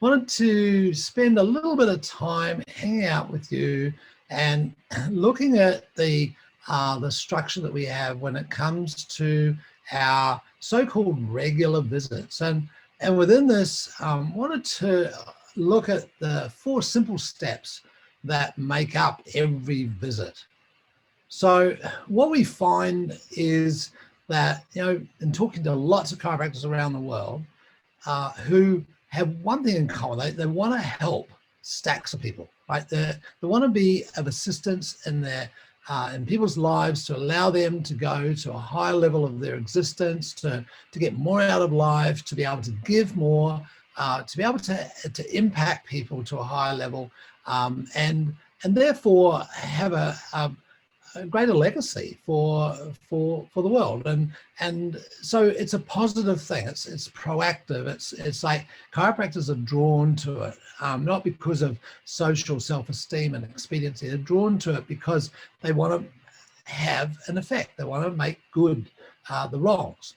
wanted to spend a little bit of time hanging out with you and looking at the structure that we have when it comes to our so-called regular visits. And within this, wanted to look at the 4 simple steps that make up every visit. So what we find is that, in talking to lots of chiropractors around the world who have one thing in common, they want to help stacks of people, right? They want to be of assistance in in people's lives, to allow them to go to a higher level of their existence, to get more out of life, to be able to give more, to be able to impact people to a higher level, and therefore have a greater legacy for the world. And so it's a positive thing. It's proactive. It's like chiropractors are drawn to it, not because of social self-esteem and expediency. They're drawn to it because they want to have an effect. They want to make good the wrongs.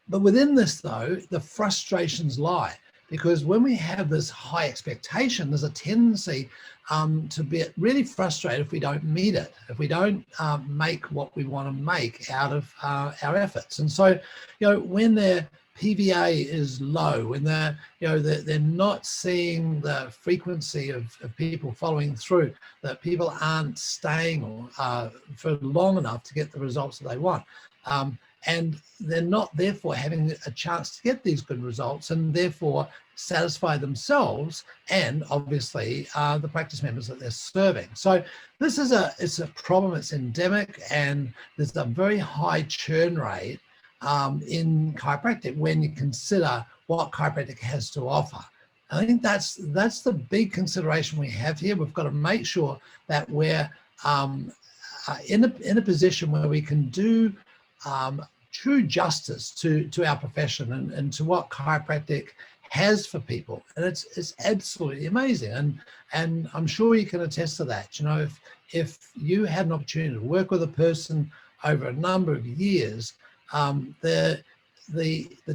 But within this, though, the frustrations lie, because when we have this high expectation, there's a tendency to be really frustrated if we don't meet it, if we don't make what we want to make out of our efforts. And so, when their PVA is low, when they're not seeing the frequency of people following through, that people aren't staying for long enough to get the results that they want. And they're not therefore having a chance to get these good results, and therefore satisfy themselves and obviously the practice members that they're serving. So this is it's a problem. It's endemic, and there's a very high churn rate in chiropractic when you consider what chiropractic has to offer. I think that's the big consideration we have here. We've got to make sure that we're in a position where we can do true justice to our profession and to what chiropractic has for people. And it's absolutely amazing. And I'm sure you can attest to that. If you had an opportunity to work with a person over a number of years, the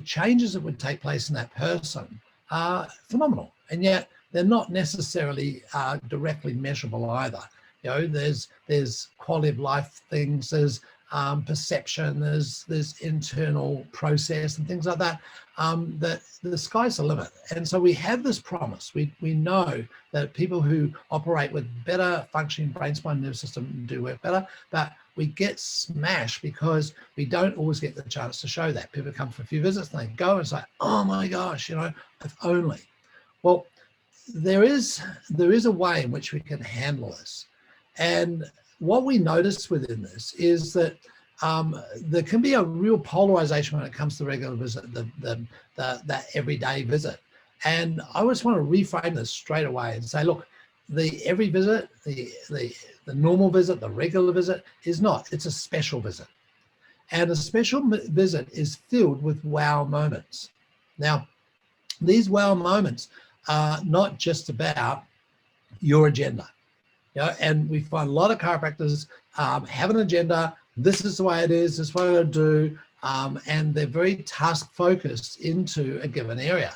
changes that would take place in that person are phenomenal. And yet they're not necessarily directly measurable either. There's quality of life things, there's perception, there's internal process and things like that, that the sky's the limit. And so we have this promise. We know that people who operate with better functioning brain, spine, nervous system do work better, but we get smashed because we don't always get the chance to show that. People come for a few visits and they go and say, oh my gosh, if only. Well, there is a way in which we can handle this. And what we notice within this is that there can be a real polarization when it comes to the regular visit, that everyday visit. And I just want to reframe this straight away and say, look, the every visit, the normal visit, the regular visit is not. It's a special visit. And a special visit is filled with wow moments. Now, these wow moments are not just about your agenda. And we find a lot of chiropractors have an agenda. This is the way it is. This is what I'm going to do. And they're very task focused into a given area.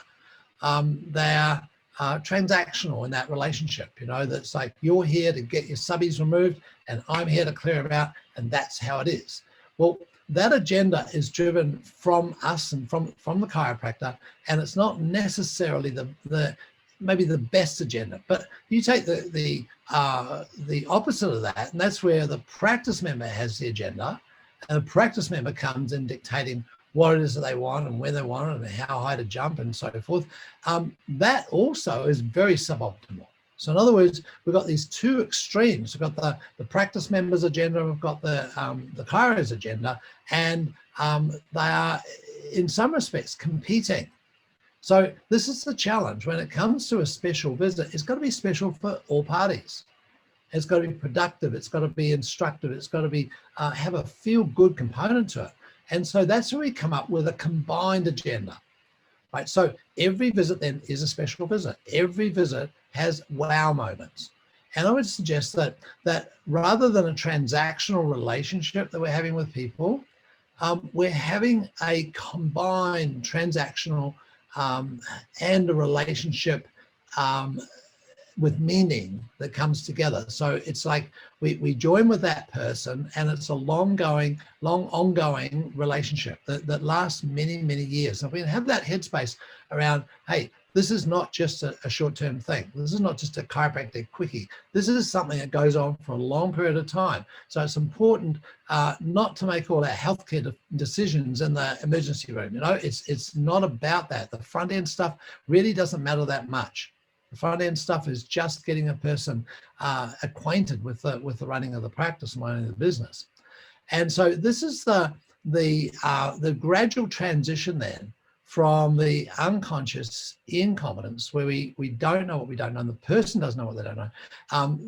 They are transactional in that relationship. That's like, you're here to get your subbies removed and I'm here to clear them out, and that's how it is. Well, that agenda is driven from us and from the chiropractor, and it's not necessarily maybe the best agenda. But you take the opposite of that, and that's where the practice member has the agenda, and the practice member comes in dictating what it is that they want and when they want it and how high to jump and so forth. That also is very suboptimal. So in other words, we've got these two extremes. We've got the practice member's agenda, and we've got the chiro's agenda, and they are in some respects competing. So this is the challenge when it comes to a special visit. It's got to be special for all parties. It's got to be productive. It's got to be instructive. It's got to be have a feel-good component to it. And so that's where we come up with a combined agenda, right? So every visit then is a special visit. Every visit has wow moments. And I would suggest that rather than a transactional relationship that we're having with people, we're having a combined transactional and a relationship with meaning that comes together. So it's like we join with that person, and it's a long ongoing relationship that lasts many, many years. And we have that headspace around, hey, this is not just a short-term thing. This is not just a chiropractic quickie. This is something that goes on for a long period of time. So it's important not to make all our healthcare decisions in the emergency room. You know, it's not about that. The front end stuff really doesn't matter that much. The front end stuff is just getting a person acquainted with the running of the practice and running the business. And so this is the gradual transition then from the unconscious incompetence, where we don't know what we don't know, and the person doesn't know what they don't know,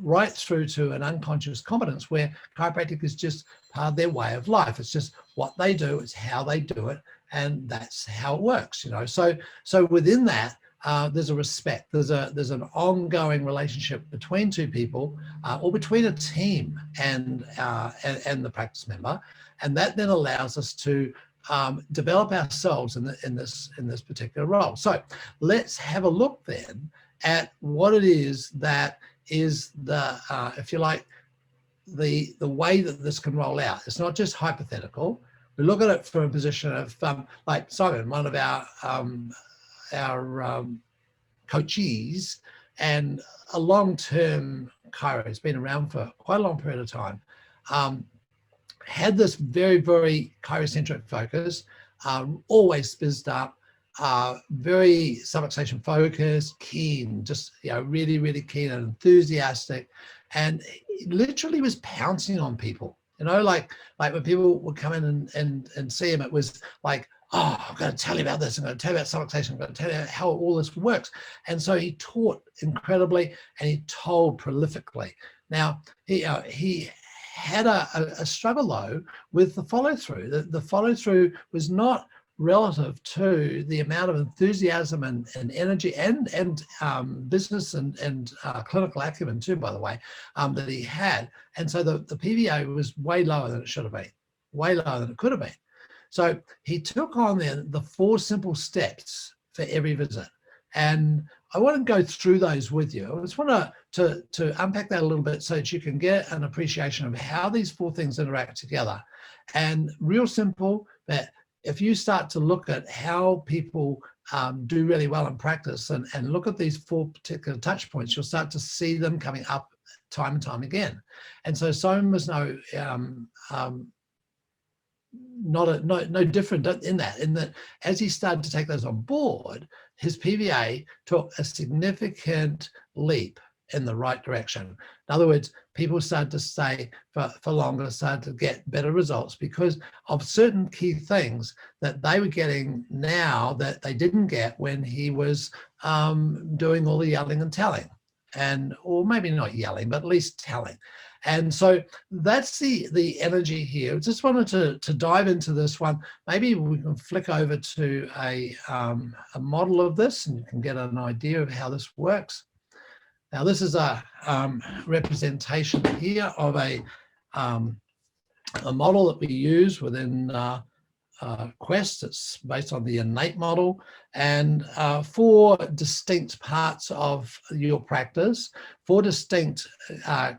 right through to an unconscious competence where chiropractic is just part of their way of life. It's just what they do, it's how they do it, and that's how it works, you know. So within that, there's a respect, there's an ongoing relationship between two people, or between a team and the practice member, and that then allows us to develop ourselves in this particular role. So let's have a look then at what it is that is the if you like, the way that this can roll out. It's not just hypothetical. We look at it from a position of like Simon, one of our coachees and a long-term chiro, has been around for quite a long period of time, had this very, very chirocentric focus, always spizzed up, very subluxation focused, keen, just, you know, really, really keen and enthusiastic, and literally was pouncing on people. You know, like when people would come in and see him, it was like, oh, I'm going to tell you about this. I'm going to tell you about subluxation. I'm going to tell you how all this works. And so he taught incredibly, and he told prolifically. Now, he had a struggle though with the follow through. The follow through was not relative to the amount of enthusiasm and energy and business and clinical acumen too, by the way, that he had. And so the PVA was way lower than it should have been, way lower than it could have been. So he took on then the 4 simple steps for every visit. And I want to go through those with you. I just want to unpack that a little bit so that you can get an appreciation of how these 4 things interact together. And real simple, that if you start to look at how people do really well in practice and look at these 4 particular touch points, you'll start to see them coming up time and time again. And so Simon was no different in that as he started to take those on board, his PVA took a significant leap in the right direction. In other words, people started to stay for longer, started to get better results because of certain key things that they were getting now that they didn't get when he was doing all the yelling and telling, or maybe not yelling, but at least telling. And so that's the energy here. I just wanted to dive into this one. Maybe we can flick over to a model of this, and you can get an idea of how this works. Now, this is a representation here of a model that we use within Quest. It's based on the innate model, and 4 distinct parts of your practice, 4 distinct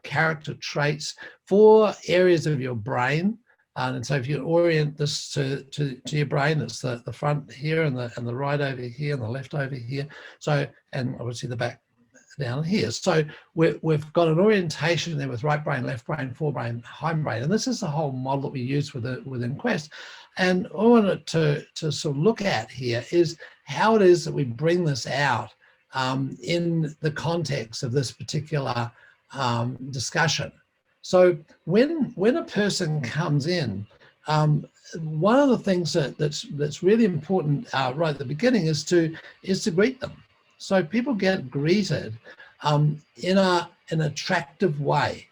character traits, 4 areas of your brain. And so if you orient this to your brain, it's the front here and the right over here and the left over here. So, and obviously the back down here. So we've got an orientation there with right brain, left brain, forebrain, hindbrain, and this is the whole model that we use within Quest. And all I wanted to sort of look at here is how it is that we bring this out in the context of this particular discussion. So when a person comes in, one of the things that's really important right at the beginning is to greet them. So people get greeted in an attractive way,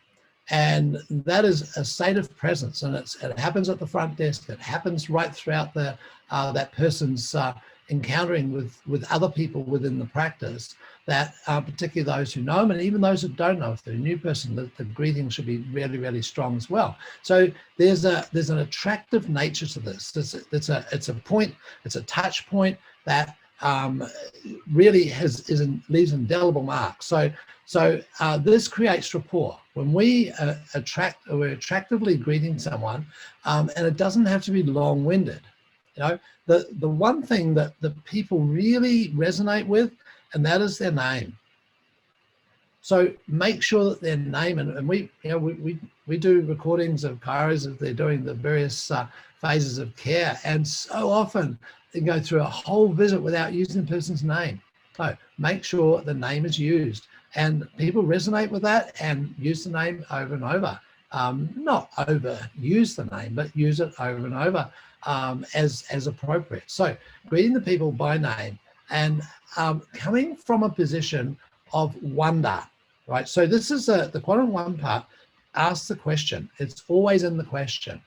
and that is a state of presence, and it happens at the front desk. It happens right throughout that person's encountering with other people within the practice, that particularly those who know them, and even those who don't know. If they're a new person, the greeting should be really, really strong as well. So there's an attractive nature to this. It's a point, it's a touch point that really leaves indelible marks. So this creates rapport. When we're attractively greeting someone, and it doesn't have to be long-winded. You know, the one thing that the people really resonate with, and that is their name. So make sure that their name, and we do recordings of chiros as they're doing the various phases of care, and so often they go through a whole visit without using the person's name. So make sure the name is used, and people resonate with that and use the name over and over. Not overuse the name, but use it over and over as appropriate. So greeting the people by name and coming from a position of wonder, right? So this is the quadrant 1 part. Ask the question. It's always in the question.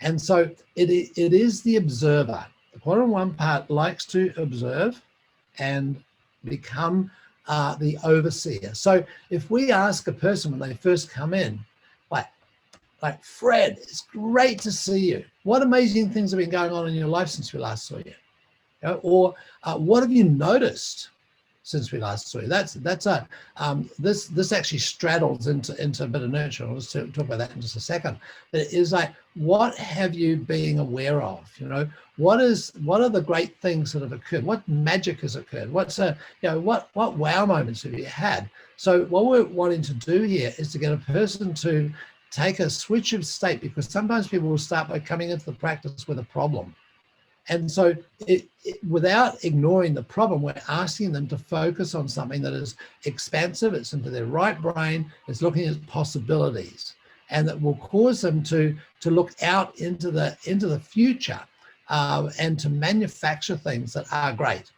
And so it is the observer. The quadrant 1 part likes to observe and become the overseer. So if we ask a person when they first come in, like Fred, it's great to see you. What amazing things have been going on in your life since we last saw you? You know, or what have you noticed since we last saw you? That's this actually straddles into a bit of nurture. I'll just talk about that in just a second. But it is like, what have you been aware of? You know, what are the great things that have occurred? What magic has occurred? What wow moments have you had? So what we're wanting to do here is to get a person to take a switch of state, because sometimes people will start by coming into the practice with a problem. And so without ignoring the problem, we're asking them to focus on something that is expansive, it's into their right brain, it's looking at possibilities, and that will cause them to look out into the future and to manufacture things that are great.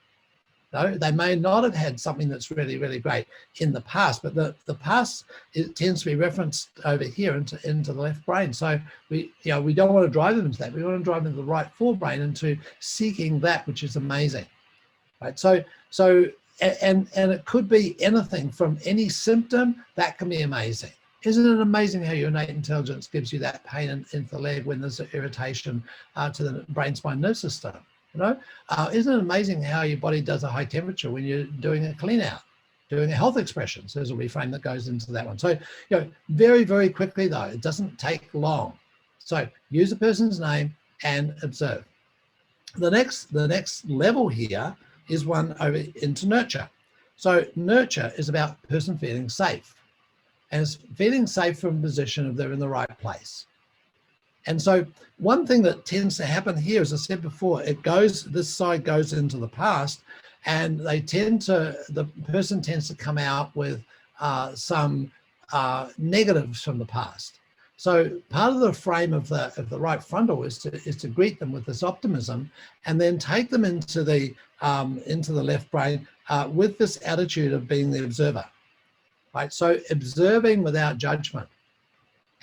No, they may not have had something that's really, really great in the past, but the past, it tends to be referenced over here into the left brain. So we don't want to drive them into that. We want to drive them to the right forebrain, into seeking that which is amazing, right? So and it could be anything from any symptom that can be amazing. Isn't it amazing how your innate intelligence gives you that pain in the leg when there's irritation to the brain spine nerve system? You know, isn't it amazing how your body does a high temperature when you're doing a clean out, doing a health expression? So there's a reframe that goes into that one. So, very, very quickly though, it doesn't take long. So use a person's name and observe. The next level here is one over into nurture. So nurture is about person feeling safe, and it's feeling safe from a position of they're in the right place. And so one thing that tends to happen here, as I said before, this side goes into the past, and the person tends to come out with some negatives from the past. So part of the frame of the right frontal is to greet them with this optimism, and then take them into the left brain with this attitude of being the observer, right? So observing without judgment.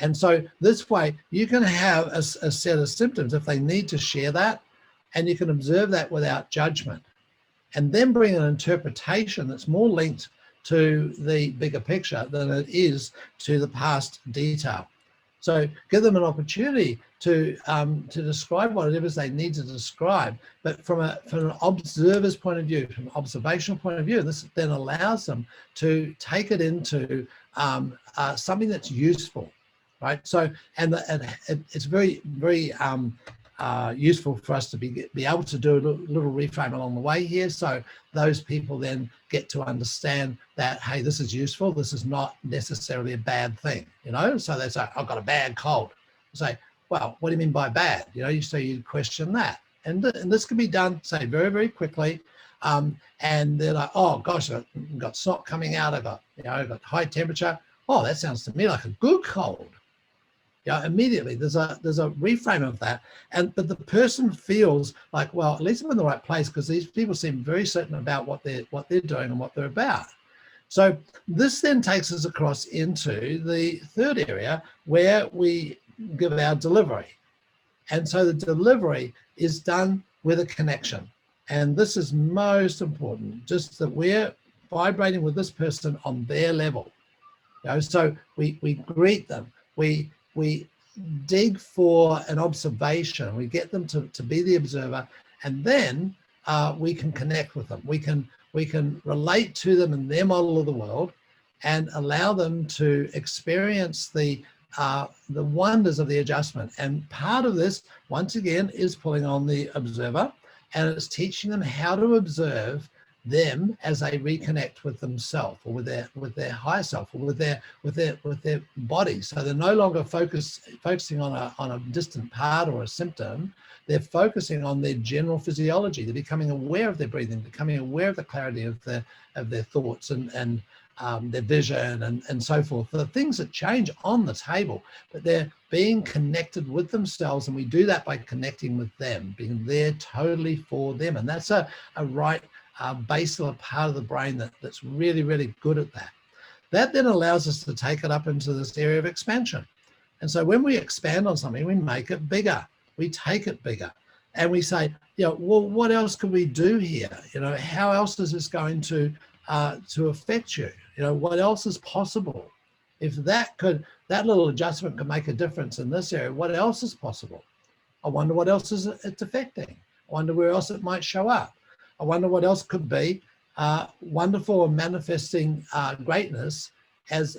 And so this way you can have a set of symptoms if they need to share that, and you can observe that without judgment, and then bring an interpretation that's more linked to the bigger picture than it is to the past detail. So give them an opportunity to describe what it is they need to describe, but from an observer's point of view, from an observational point of view. This then allows them to take it into something that's useful. Right. So, and it's very, very useful for us to be able to do a little reframe along the way here. So those people then get to understand that, hey, this is useful. This is not necessarily a bad thing, So they say, I've got a bad cold. I say, well, what do you mean by bad? So you question that. And this can be done, say, very, very quickly. And they're like, oh gosh, I've got snot coming out. I've got high temperature. Oh, that sounds to me like a good cold. Immediately there's a reframe of that, but the person feels like, well, at least I'm in the right place, because these people seem very certain about what they're doing and what they're about. So this then takes us across into the third area, where we give our delivery. And so the delivery is done with a connection, and this is most important, just that we're vibrating with this person on their level. So we greet them, we dig for an observation, we get them to be the observer, and then we can connect with them. We can relate to them in their model of the world and allow them to experience the wonders of the adjustment. And part of this, once again, is pulling on the observer, and it's teaching them how to observe them as they reconnect with themselves, or with their higher self, or with their body. So they're no longer focusing on a distant part or a symptom. They're focusing on their general physiology. They're becoming aware of their breathing, becoming aware of the clarity of their thoughts and their vision and so forth. The things that change on the table, but they're being connected with themselves, and we do that by connecting with them, being there totally for them. And that's a right basal part of the brain that's really, really good at that. That then allows us to take it up into this area of expansion. And so when we expand on something, we make it bigger. We take it bigger, and we say, well, what else could we do here? How else is this going to affect you? What else is possible? If that little adjustment could make a difference in this area, what else is possible? I wonder what else it's affecting. I wonder where else it might show up. I wonder what else could be wonderful and manifesting greatness as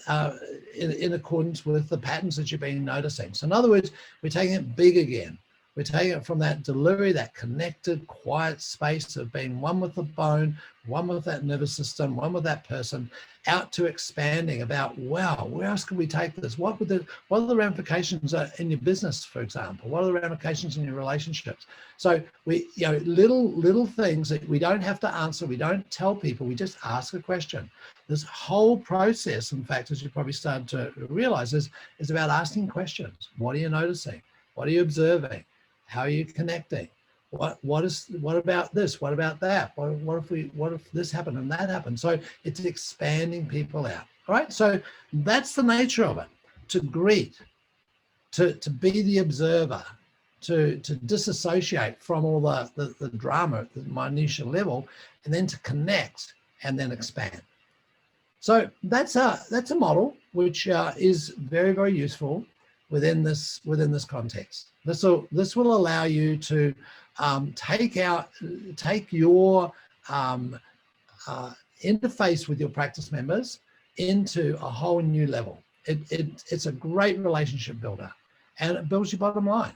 in accordance with the patterns that you've been noticing. So in other words, we're taking it big again. We're taking it from that delivery, that connected, quiet space of being one with the bone, one with that nervous system, one with that person, out to expanding about, wow, where else could we take this? What are the ramifications in your business, for example? What are the ramifications in your relationships? So we, little things that we don't have to answer. We don't tell people. We just ask a question. This whole process, in fact, as you probably started to realize, is about asking questions. What are you noticing? What are you observing? How are you connecting? What about this? What about that? What if this happened and that happened? So it's expanding people out. All right. So that's the nature of it. To greet, to be the observer, to disassociate from all the drama at the minutiae level, and then to connect and then expand. So that's a model which is very, very useful within this context. This will allow you to take your interface with your practice members into a whole new level. It's a great relationship builder, and it builds your bottom line.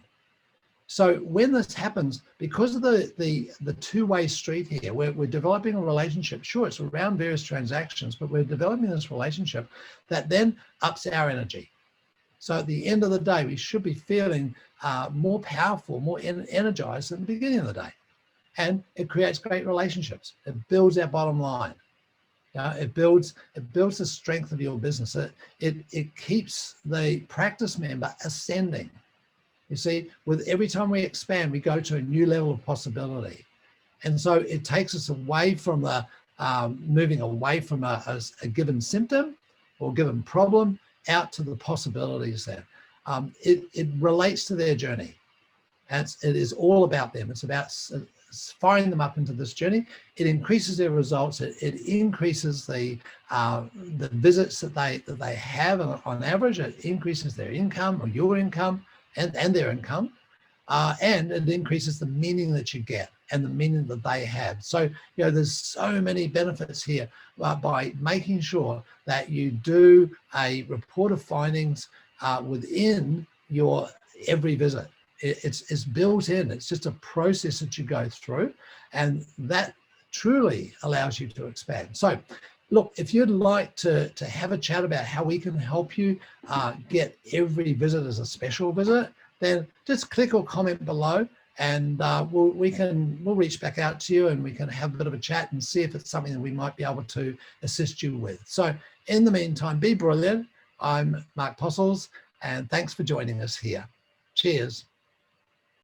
So when this happens, because of the two-way street here, we're developing a relationship. Sure, it's around various transactions, but we're developing this relationship that then ups our energy. So at the end of the day, we should be feeling more powerful, more energized at the beginning of the day. And it creates great relationships. It builds our bottom line. It builds the strength of your business. It keeps the practice member ascending. You see, with every time we expand, we go to a new level of possibility. And so it takes us away from moving away from a given symptom or given problem out to the possibilities there. It relates to their journey. And it is all about them. It's about firing them up into this journey. It increases their results. It increases the visits that they have on average. It increases their income, or your income, and their income. And it increases the meaning that you get and the meaning that they have. So, there's so many benefits here by making sure that you do a report of findings within your every visit. It's built in. It's just a process that you go through, and that truly allows you to expand. So, look, if you'd like to have a chat about how we can help you get every visit as a special visit, then just click or comment below, and we'll reach back out to you, and we can have a bit of a chat and see if it's something that we might be able to assist you with. So in the meantime, be brilliant. I'm Mark Postles, and thanks for joining us here. Cheers.